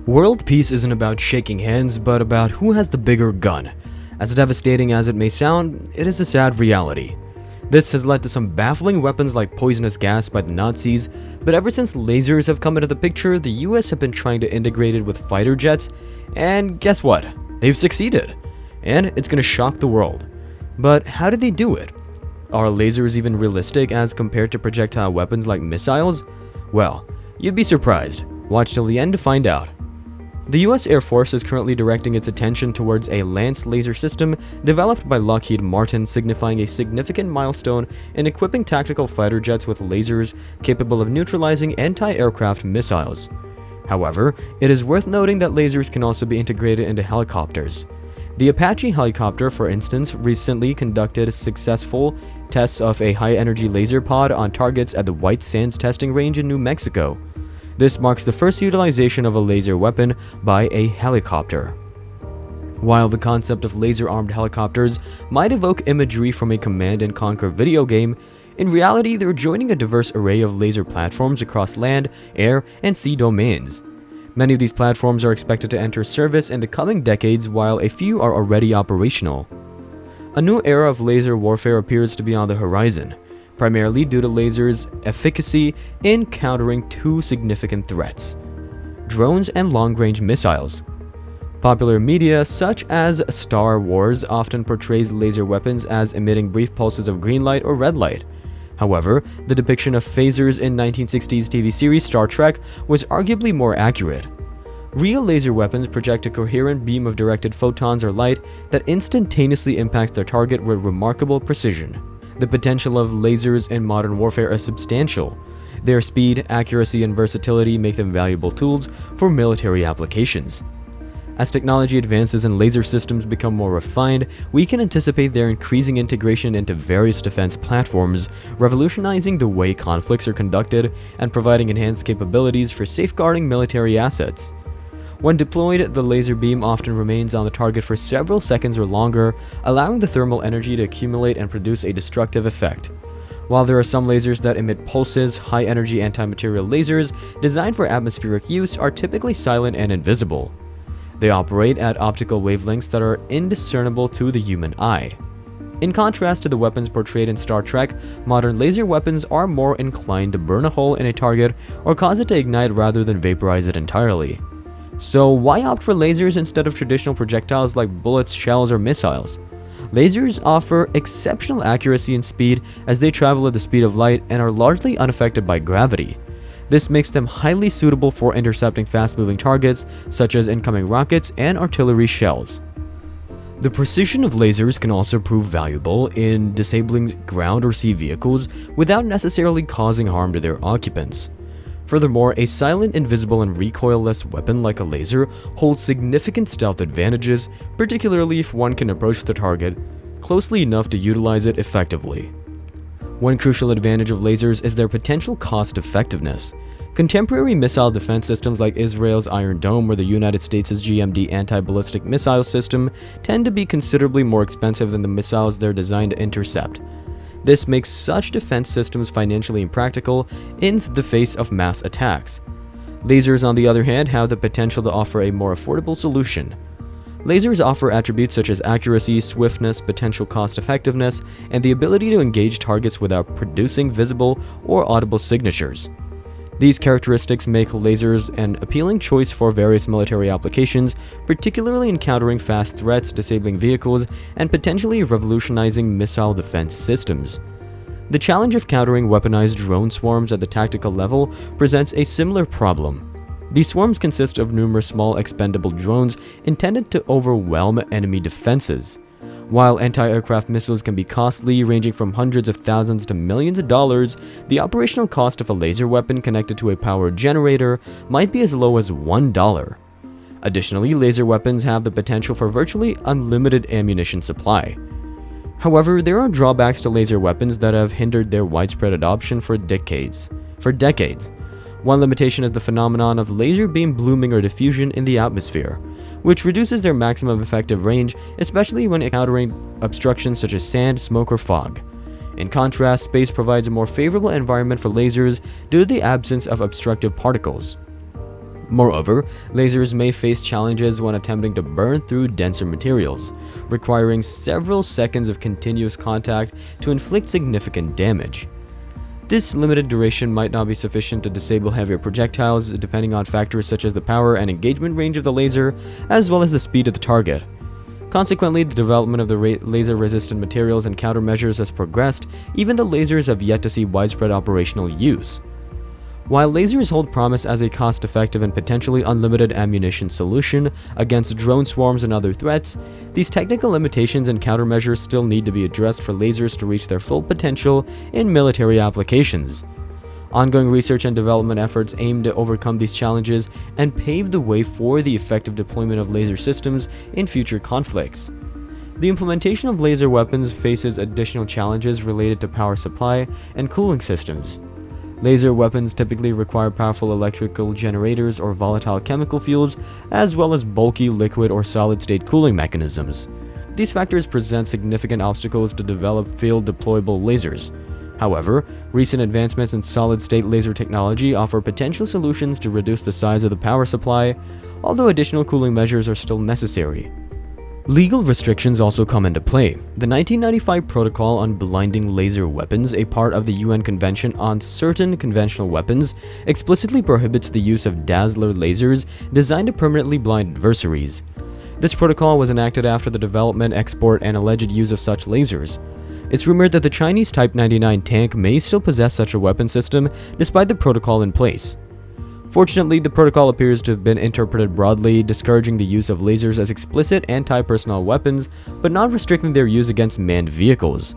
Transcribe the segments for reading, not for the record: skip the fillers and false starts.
World peace isn't about shaking hands, but about who has the bigger gun. As devastating as it may sound, it is a sad reality. This has led to some baffling weapons like poisonous gas by the Nazis, but ever since lasers have come into the picture, the US have been trying to integrate it with fighter jets, and guess what? They've succeeded. And it's gonna shock the world. But how did they do it? Are lasers even realistic as compared to projectile weapons like missiles? Well, you'd be surprised. Watch till the end to find out. The US Air Force is currently directing its attention towards a Lance laser system developed by Lockheed Martin, signifying a significant milestone in equipping tactical fighter jets with lasers capable of neutralizing anti-aircraft missiles. However, it is worth noting that lasers can also be integrated into helicopters. The Apache helicopter, for instance, recently conducted successful tests of a high-energy laser pod on targets at the White Sands testing range in New Mexico. This marks the first utilization of a laser weapon by a helicopter. While the concept of laser-armed helicopters might evoke imagery from a Command and Conquer video game, in reality they're joining a diverse array of laser platforms across land, air, and sea domains. Many of these platforms are expected to enter service in the coming decades, while a few are already operational. A new era of laser warfare appears to be on the horizon, primarily due to lasers' efficacy in countering two significant threats: drones and long-range missiles. Popular media such as Star Wars often portrays laser weapons as emitting brief pulses of green light or red light. However, the depiction of phasers in 1960s TV series Star Trek was arguably more accurate. Real laser weapons project a coherent beam of directed photons or light that instantaneously impacts their target with remarkable precision. The potential of lasers in modern warfare is substantial. Their speed, accuracy, and versatility make them valuable tools for military applications. As technology advances and laser systems become more refined, we can anticipate their increasing integration into various defense platforms, revolutionizing the way conflicts are conducted and providing enhanced capabilities for safeguarding military assets. When deployed, the laser beam often remains on the target for several seconds or longer, allowing the thermal energy to accumulate and produce a destructive effect. While there are some lasers that emit pulses, high-energy anti-material lasers designed for atmospheric use are typically silent and invisible. They operate at optical wavelengths that are indiscernible to the human eye. In contrast to the weapons portrayed in Star Trek, modern laser weapons are more inclined to burn a hole in a target or cause it to ignite rather than vaporize it entirely. So why opt for lasers instead of traditional projectiles like bullets, shells, or missiles? Lasers offer exceptional accuracy and speed as they travel at the speed of light and are largely unaffected by gravity. This makes them highly suitable for intercepting fast-moving targets such as incoming rockets and artillery shells. The precision of lasers can also prove valuable in disabling ground or sea vehicles without necessarily causing harm to their occupants. Furthermore, a silent, invisible, and recoilless weapon like a laser holds significant stealth advantages, particularly if one can approach the target closely enough to utilize it effectively. One crucial advantage of lasers is their potential cost-effectiveness. Contemporary missile defense systems like Israel's Iron Dome or the United States' GMD anti-ballistic missile system tend to be considerably more expensive than the missiles they're designed to intercept. This makes such defense systems financially impractical in the face of mass attacks. Lasers, on the other hand, have the potential to offer a more affordable solution. Lasers offer attributes such as accuracy, swiftness, potential cost-effectiveness, and the ability to engage targets without producing visible or audible signatures. These characteristics make lasers an appealing choice for various military applications, particularly in countering fast threats, disabling vehicles, and potentially revolutionizing missile defense systems. The challenge of countering weaponized drone swarms at the tactical level presents a similar problem. These swarms consist of numerous small expendable drones intended to overwhelm enemy defenses. While anti-aircraft missiles can be costly, ranging from hundreds of thousands to millions of dollars, the operational cost of a laser weapon connected to a power generator might be as low as $1. Additionally, laser weapons have the potential for virtually unlimited ammunition supply. However, there are drawbacks to laser weapons that have hindered their widespread adoption for decades. One limitation is the phenomenon of laser beam blooming or diffusion in the atmosphere, which reduces their maximum effective range, especially when encountering obstructions such as sand, smoke, or fog. In contrast, space provides a more favorable environment for lasers due to the absence of obstructive particles. Moreover, lasers may face challenges when attempting to burn through denser materials, requiring several seconds of continuous contact to inflict significant damage. This limited duration might not be sufficient to disable heavier projectiles, depending on factors such as the power and engagement range of the laser, as well as the speed of the target. Consequently, the development of the laser-resistant materials and countermeasures has progressed, even though lasers have yet to see widespread operational use. While lasers hold promise as a cost-effective and potentially unlimited ammunition solution against drone swarms and other threats, these technical limitations and countermeasures still need to be addressed for lasers to reach their full potential in military applications. Ongoing research and development efforts aim to overcome these challenges and pave the way for the effective deployment of laser systems in future conflicts. The implementation of laser weapons faces additional challenges related to power supply and cooling systems. Laser weapons typically require powerful electrical generators or volatile chemical fuels, as well as bulky liquid or solid-state cooling mechanisms. These factors present significant obstacles to develop field-deployable lasers. However, recent advancements in solid-state laser technology offer potential solutions to reduce the size of the power supply, although additional cooling measures are still necessary. Legal restrictions also come into play. The 1995 Protocol on Blinding Laser Weapons, a part of the UN Convention on Certain Conventional Weapons, explicitly prohibits the use of dazzler lasers designed to permanently blind adversaries. This protocol was enacted after the development, export, and alleged use of such lasers. It's rumored that the Chinese Type 99 tank may still possess such a weapon system despite the protocol in place. Fortunately, the protocol appears to have been interpreted broadly, discouraging the use of lasers as explicit anti-personnel weapons, but not restricting their use against manned vehicles.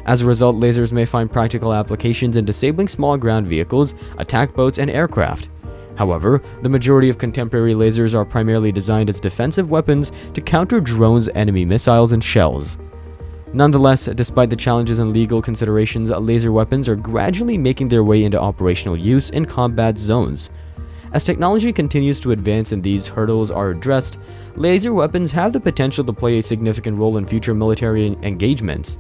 As a result, lasers may find practical applications in disabling small ground vehicles, attack boats, and aircraft. However, the majority of contemporary lasers are primarily designed as defensive weapons to counter drones, enemy missiles, and shells. Nonetheless, despite the challenges and legal considerations, laser weapons are gradually making their way into operational use in combat zones. As technology continues to advance and these hurdles are addressed, laser weapons have the potential to play a significant role in future military engagements.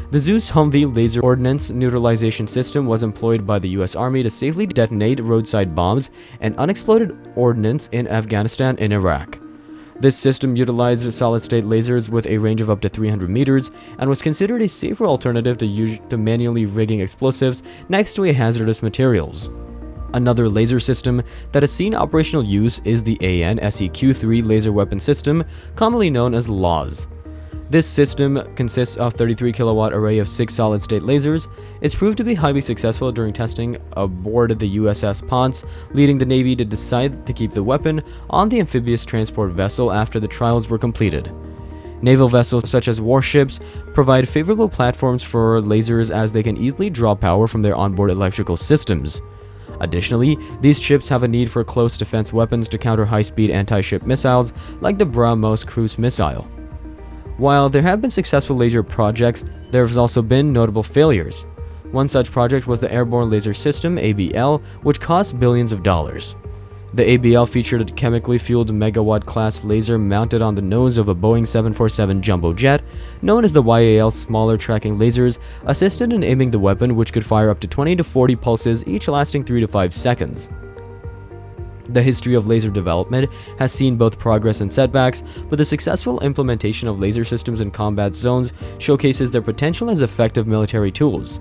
The Zeus Humvee laser ordnance neutralization system was employed by the US Army to safely detonate roadside bombs and unexploded ordnance in Afghanistan and Iraq. This system utilized solid-state lasers with a range of up to 300 meters and was considered a safer alternative to manually rigging explosives next to hazardous materials. Another laser system that has seen operational use is the AN-SEQ-3 laser weapon system, commonly known as LAWS. This system consists of a 33 kilowatt array of 6 solid-state lasers. It's proved to be highly successful during testing aboard the USS Ponce, leading the Navy to decide to keep the weapon on the amphibious transport vessel after the trials were completed. Naval vessels such as warships provide favorable platforms for lasers as they can easily draw power from their onboard electrical systems. Additionally, these ships have a need for close defense weapons to counter high-speed anti-ship missiles like the BrahMos cruise missile. While there have been successful laser projects, there have also been notable failures. One such project was the Airborne Laser System, ABL, which cost billions of dollars. The ABL featured a chemically fueled megawatt-class laser mounted on the nose of a Boeing 747 jumbo jet, known as the YAL. Smaller tracking lasers assisted in aiming the weapon, which could fire up to 20 to 40 pulses, each lasting 3 to 5 seconds. The history of laser development has seen both progress and setbacks, but the successful implementation of laser systems in combat zones showcases their potential as effective military tools.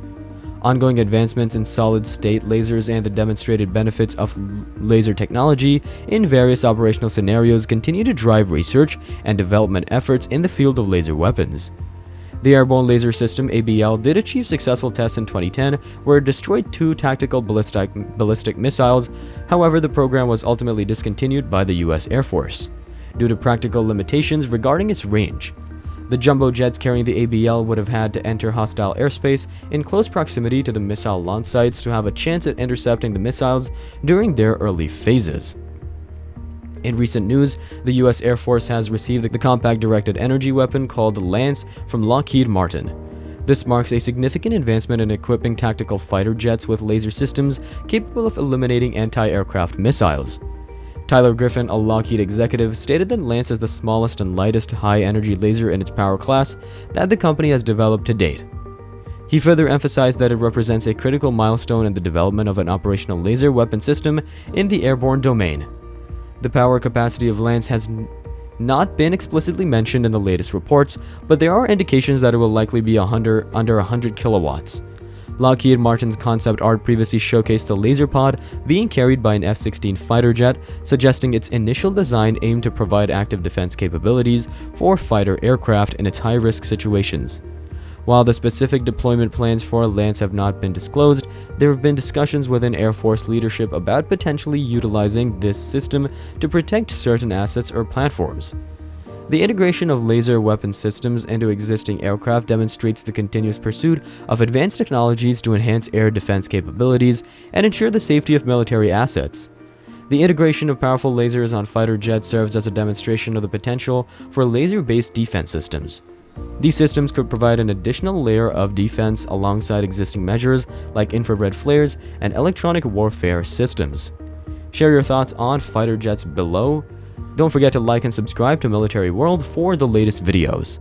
Ongoing advancements in solid-state lasers and the demonstrated benefits of laser technology in various operational scenarios continue to drive research and development efforts in the field of laser weapons. The Airborne Laser System, ABL, did achieve successful tests in 2010, where it destroyed 2 tactical ballistic missiles. However, the program was ultimately discontinued by the US Air Force due to practical limitations regarding its range. The jumbo jets carrying the ABL would have had to enter hostile airspace in close proximity to the missile launch sites to have a chance at intercepting the missiles during their early phases. In recent news, the US Air Force has received the compact directed energy weapon called Lance from Lockheed Martin. This marks a significant advancement in equipping tactical fighter jets with laser systems capable of eliminating anti-aircraft missiles. Tyler Griffin, a Lockheed executive, stated that Lance is the smallest and lightest high-energy laser in its power class that the company has developed to date. He further emphasized that it represents a critical milestone in the development of an operational laser weapon system in the airborne domain. The power capacity of Lance has not been explicitly mentioned in the latest reports, but there are indications that it will likely be under 100 kilowatts. Lockheed Martin's concept art previously showcased the laser pod being carried by an F-16 fighter jet, suggesting its initial design aimed to provide active defense capabilities for fighter aircraft in its high-risk situations. While the specific deployment plans for Lance have not been disclosed, there have been discussions within Air Force leadership about potentially utilizing this system to protect certain assets or platforms. The integration of laser weapon systems into existing aircraft demonstrates the continuous pursuit of advanced technologies to enhance air defense capabilities and ensure the safety of military assets. The integration of powerful lasers on fighter jets serves as a demonstration of the potential for laser-based defense systems. These systems could provide an additional layer of defense alongside existing measures like infrared flares and electronic warfare systems. Share your thoughts on fighter jets below. Don't forget to like and subscribe to Military World for the latest videos.